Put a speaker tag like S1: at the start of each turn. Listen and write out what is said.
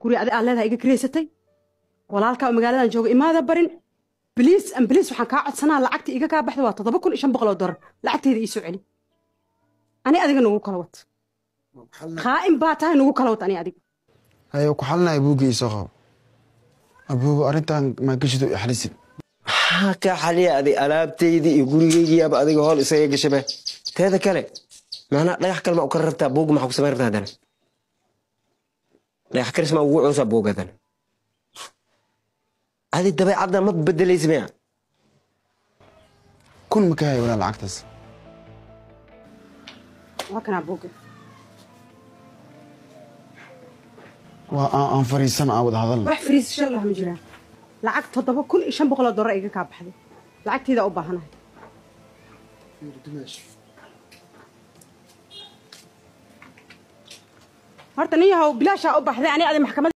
S1: guri adi aan leedahay iga kireysatay walaalkaa magaaladan jooga imaada barin بليز waxaan ka codsanaa lacagta iga ka baxdo waa $7,500 lacagteeda ii soo celi ani adiga nagu kala wad qaa'im baa tahay nagu kala wad ani adiga
S2: hayo ku xalnaa abuugii soo qabo abuugu arintan ma gashido xalisid
S3: ha ka xaliya adi alaabteedii iyo gurigeygii aba adiga hool isaga gashabay teeda kale maana dhagax kalma u ka rabtaa buug ma ku sameyn rabtaa hadana dhagax karisma ugu cusub buugadan هذه الدبي عبد ما تبدل اسمها
S2: كل مكاي ولا العكس
S1: وكان ابوك
S2: وان فريسان عاود هذا
S1: wax fariis insha Allah ma jiraan lacag $7,500 iga ka baxday lacagteeda u baahanahay horta niyahow bilaasha u baxday ani maxkamad